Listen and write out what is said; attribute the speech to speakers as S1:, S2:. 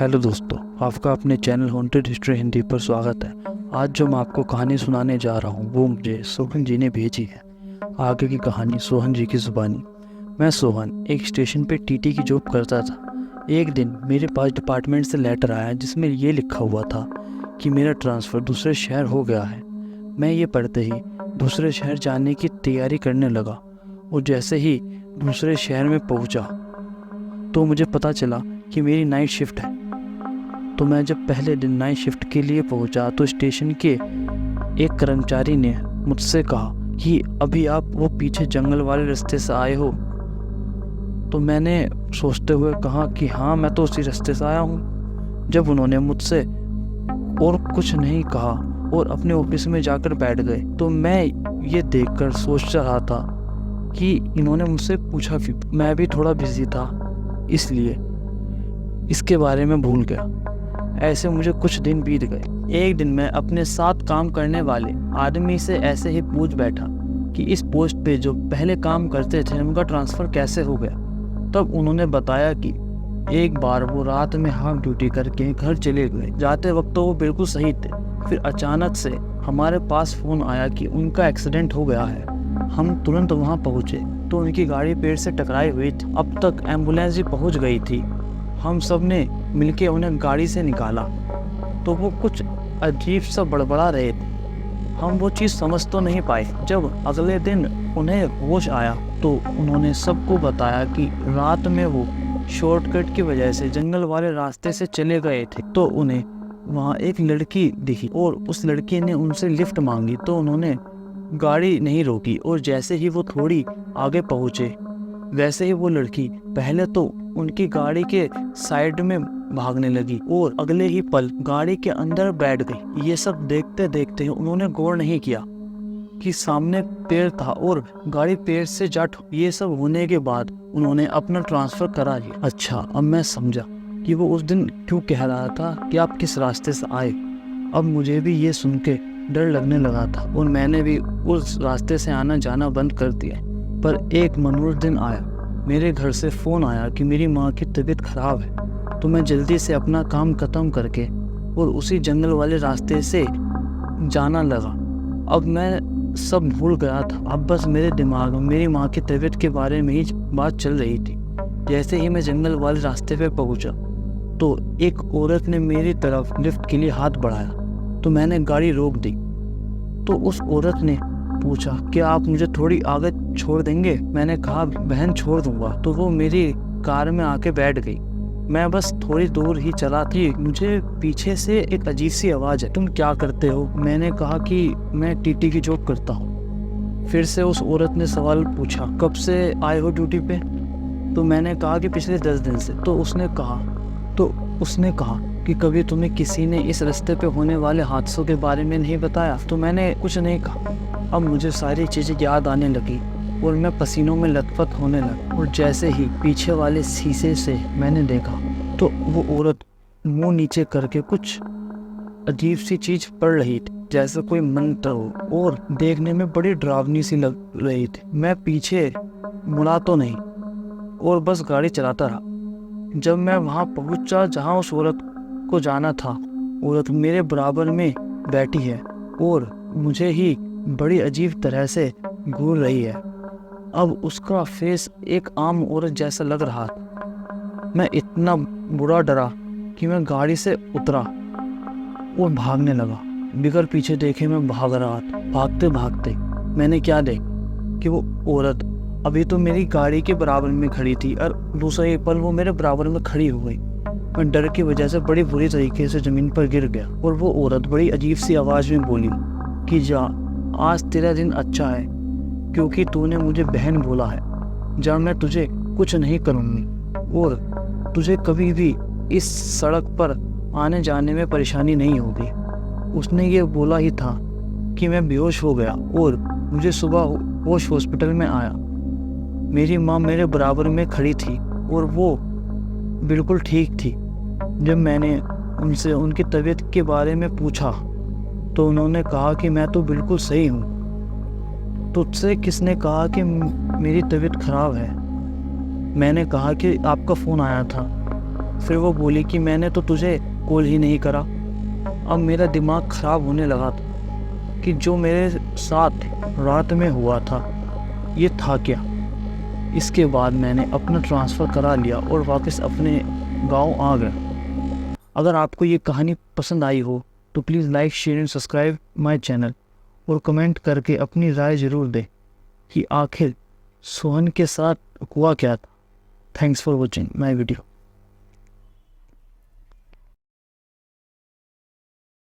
S1: Hello दोस्तों, आपका अपने चैनल हॉन्टेड हिस्ट्री हिंदी पर स्वागत है। आज जो मैं आपको कहानी सुनाने जा रहा हूँ वो मुझे सोहन जी ने भेजी है। आगे की कहानी सोहन जी की ज़ुबानी। मैं सोहन एक स्टेशन पे टीटी की जॉब करता था। एक दिन मेरे पास डिपार्टमेंट से लेटर आया जिसमें ये लिखा हुआ था कि मेरा ट्रांसफ़र दूसरे शहर हो गया है। मैं ये पढ़ते ही दूसरे शहर जाने की तैयारी करने लगा और जैसे ही दूसरे शहर में पहुँचा तो मुझे पता चला कि मेरी नाइट शिफ्ट है। तो मैं जब पहले दिन नाइट शिफ्ट के लिए पहुंचा तो स्टेशन के एक कर्मचारी ने मुझसे कहा कि अभी आप वो पीछे जंगल वाले रास्ते से आए हो। तो मैंने सोचते हुए कहा कि हाँ, मैं तो उसी रास्ते से आया हूँ। जब उन्होंने मुझसे और कुछ नहीं कहा और अपने ऑफिस में जाकर बैठ गए तो मैं ये देखकर सोच रहा था कि इन्होंने मुझसे पूछा क्यों। मैं भी थोड़ा बिजी था इसलिए इसके बारे में भूल गया। ऐसे मुझे कुछ दिन बीत गए। एक दिन मैं अपने साथ काम करने वाले आदमी से ऐसे ही पूछ बैठा कि इस पोस्ट पे जो पहले काम करते थे उनका ट्रांसफ़र कैसे हो गया। तब उन्होंने बताया कि एक बार वो रात में हाफ ड्यूटी करके घर चले गए। जाते वक्त तो वो बिल्कुल सही थे, फिर अचानक से हमारे पास फ़ोन आया कि उनका एक्सीडेंट हो गया है। हम तुरंत वहाँ पहुँचे तो उनकी गाड़ी पेड़ से टकराई हुई थी। अब तक एम्बुलेंस भी पहुँच गई थी। हम सब ने मिलके उन्हें गाड़ी से निकाला तो वो कुछ अजीब सा बड़बड़ा रहे थे। हम वो चीज़ समझ तो नहीं पाए। जब अगले दिन उन्हें होश आया तो उन्होंने सबको बताया कि रात में वो शॉर्टकट की वजह से जंगल वाले रास्ते से चले गए थे। तो उन्हें वहाँ एक लड़की दिखी और उस लड़की ने उनसे लिफ्ट मांगी तो उन्होंने गाड़ी नहीं रोकी और जैसे ही वो थोड़ी आगे पहुँचे वैसे ही वो लड़की पहले तो उनकी गाड़ी के साइड में भागने लगी और अगले ही पल गाड़ी के अंदर बैठ गई। ये सब देखते देखते उन्होंने गौर नहीं किया कि सामने पेड़ था और गाड़ी पेड़ से जा ठुकी। ये सब होने के बाद उन्होंने अपना ट्रांसफ़र करा लिया। अच्छा, अब मैं समझा कि वो उस दिन क्यों कह रहा था कि आप किस रास्ते से आए। अब मुझे भी ये सुन के डर लगने लगा था और मैंने भी उस रास्ते से आना जाना बंद कर दिया। पर एक मनहूस दिन आया। मेरे घर से फ़ोन आया कि मेरी माँ की तबीयत ख़राब है। तो मैं जल्दी से अपना काम ख़त्म करके और उसी जंगल वाले रास्ते से जाना लगा। अब मैं सब भूल गया था। अब बस मेरे दिमाग में मेरी माँ की तबीयत के बारे में ही बात चल रही थी। जैसे ही मैं जंगल वाले रास्ते पे पहुँचा तो एक औरत ने मेरी तरफ लिफ्ट के लिए हाथ बढ़ाया तो मैंने गाड़ी रोक दी। तो उस औरत ने पूछा क्या आप मुझे थोड़ी आगे छोड़ देंगे। मैंने कहा बहन छोड़ दूंगा। तो वो मेरी कार में आके बैठ गई। मैं बस थोड़ी दूर ही चला कि मुझे पीछे से एक अजीब सी आवाज़ है, तुम क्या करते हो। मैंने कहा कि मैं टीटी की जॉब करता हूँ। फिर से उस औरत ने सवाल पूछा कब से आए हो ड्यूटी पे। तो मैंने कहा कि पिछले 10 दिन से। तो उसने कहा कि कभी तुम्हें किसी ने इस रास्ते पे होने वाले हादसों के बारे में नहीं बताया। तो मैंने कुछ नहीं कहा। अब मुझे सारी चीज़ें याद आने लगी और मैं पसीनों में लथपथ होने लगा। और जैसे ही पीछे वाले शीशे से मैंने देखा तो वो औरत मुंह नीचे करके कुछ अजीब सी चीज़ पढ़ रही थी, जैसे कोई मंत्र हो, और देखने में बड़ी डरावनी सी लग रही थी। मैं पीछे मुड़ा तो नहीं और बस गाड़ी चलाता रहा। जब मैं वहाँ पहुँचा जहाँ उस औरत को जाना था, औरत मेरे बराबर में बैठी है और मुझे ही बड़ी अजीब तरह से घूर रही है। अब उसका फेस एक आम औरत जैसा लग रहा था। मैं इतना बुरा डरा कि मैं गाड़ी से उतरा और भागने लगा। बिगर पीछे देखे मैं भाग रहा था। भागते भागते मैंने क्या देखा कि वो औरत अभी तो मेरी गाड़ी के बराबर में खड़ी थी और दूसरे पल वो मेरे बराबर में खड़ी हो गई। मैं डर की वजह से बड़ी बुरी तरीके से ज़मीन पर गिर गया और वो औरत बड़ी अजीब सी आवाज़ में बोली कि जा, आज तेरा दिन अच्छा है क्योंकि तूने मुझे बहन बोला है। जा, मैं तुझे कुछ नहीं करूँगी और तुझे कभी भी इस सड़क पर आने जाने में परेशानी नहीं होगी। उसने ये बोला ही था कि मैं बेहोश हो गया और मुझे सुबह होश हॉस्पिटल में आया। मेरी माँ मेरे बराबर में खड़ी थी और वो बिल्कुल ठीक थी। जब मैंने उनसे उनकी तबीयत के बारे में पूछा तो उन्होंने कहा कि मैं तो बिल्कुल सही हूँ। तुझसे किसने कहा कि मेरी तबीयत ख़राब है। मैंने कहा कि आपका फ़ोन आया था। फिर वो बोली कि मैंने तो तुझे कॉल ही नहीं करा। अब मेरा दिमाग ख़राब होने लगा था कि जो मेरे साथ रात में हुआ था ये था क्या। इसके बाद मैंने अपना ट्रांसफ़र करा लिया और वापस अपने गांव आ गया। अगर आपको ये कहानी पसंद आई हो तो please like, share and subscribe my channel और कमेंट करके अपनी राय ज़रूर दें कि आखिर सोहन के साथ हुआ क्या था। Thanks for watching my video.